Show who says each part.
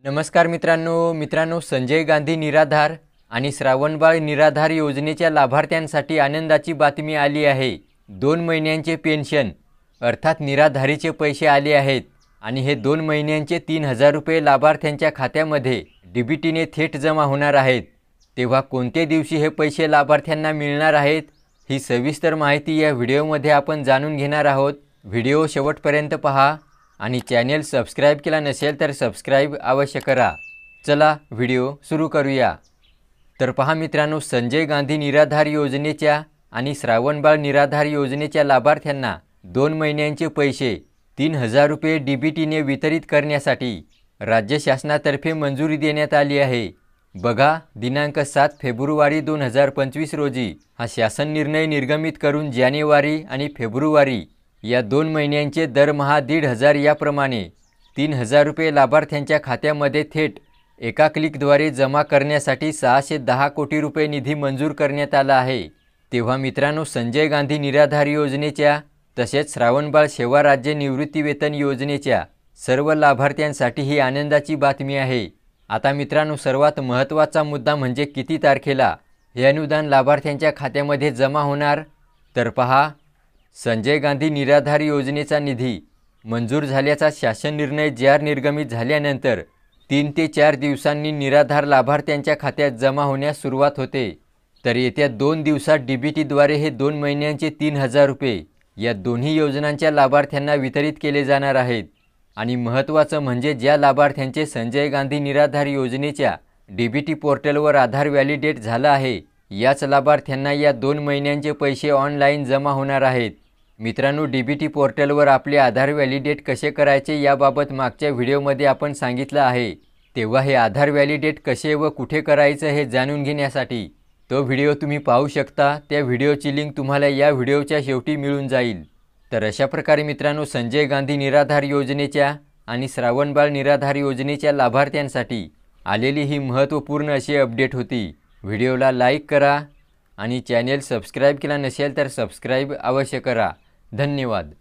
Speaker 1: नमस्कार मित्रांनो संजय गांधी निराधार आणि श्रावणबाळ निराधार योजनेच्या लाभार्थ्यांसाठी आनंदाची बातमी आली आहे। 2 महिन्यांचे पेन्शन अर्थात निराधारीचे पैसे आले आहेत आणि हे 2 महिन्यांचे 3000 रुपये लाभार्थ्यांच्या खात्यामध्ये डीबीटीने थेट जमा होणार आहेत। तेव्हा कोणत्या दिवशी हे पैसे लाभार्थ्यांना मिळणार आहेत ही सविस्तर माहिती या व्हिडिओमध्ये आपण जाणून घेणार आहोत। व्हिडिओ शेवटपर्यंत पहा आणि चॅनल सबस्क्राइब केला नसेल तर सबस्क्राइब अवश्य करा। चला व्हिडिओ सुरू करूया। तर पहा मित्रांनो, संजय गांधी निराधार योजनेच्या आणि श्रावणबाळ निराधार योजनेच्या लाभार्थ्यांना 2 महिन्यांचे पैसे 3000 रुपये डीबीटीने वितरित करण्यासाठी राज्य शासनातर्फे मंजुरी देण्यात आली आहे। बघा, दिनांक 7 फेब्रुवारी 2025 रोजी हा शासन निर्णय निर्गमित करून जानेवारी आणि फेब्रुवारी या 2 महिन्यांचे दरमहा 1500 याप्रमाणे 3000 रुपये लाभार्थ्यांच्या खात्यामध्ये थेट एका क्लिकद्वारे जमा करण्यासाठी 610 कोटी रुपये निधी मंजूर करण्यात आला आहे। तेव्हा मित्रांनो, संजय गांधी निराधार योजनेच्या तसेच श्रावणबाळ सेवा राज्य निवृत्तीवेतन योजनेच्या सर्व लाभार्थ्यांसाठी ही आनंदाची बातमी आहे। आता मित्रांनो, सर्वात महत्त्वाचा मुद्दा म्हणजे किती तारखेला हे अनुदान लाभार्थ्यांच्या खात्यामध्ये जमा होणार। तर पहा, संजय गांधी निराधार योजनेचा निधी मंजूर झाल्याचा शासन निर्णय जाहीर निर्गमित झाल्यानंतर 3 ते 4 दिवसांनी निराधार लाभार्थ्यांच्या खात्यात जमा होण्यास सुरुवात होते। तर येत्या 2 दिवसात डीबीटीद्वारे हे 2 महिन्यांचे 3000 रुपये या दोन्ही योजनांच्या लाभार्थ्यांना वितरित केले जाणार आहेत। आणि महत्त्वाचं म्हणजे ज्या लाभार्थ्यांचे संजय गांधी निराधार योजनेच्या डीबीटी पोर्टलवर आधार व्हॅलिडेट झालं आहे याच लाभार्थ्यांना या 2 महिन्यांचे पैसे ऑनलाईन जमा होणार आहेत। मित्रांनो, डीबीटी पोर्टलवर आपले आधार व्हॅलिडेट कसे करायचे याबाबत मागच्या व्हिडिओमध्ये आपण सांगितलं आहे। तेव्हा हे आधार व्हॅलिडेट कसे व कुठे करायचं हे जाणून घेण्यासाठी तो व्हिडिओ तुम्ही पाहू शकता। त्या व्हिडिओची लिंक तुम्हाला या व्हिडिओच्या शेवटी मिळून जाईल। तर अशा प्रकारे मित्रांनो, संजय गांधी निराधार योजनेच्या आणि श्रावणबाळ निराधार योजनेच्या लाभार्थ्यांसाठी आलेली ही महत्त्वपूर्ण अशी अपडेट होती। व्हिडिओला लाईक करा आणि चॅनल सबस्क्राइब केला नसेल तर सबस्क्राइब अवश्य करा। धन्यवाद।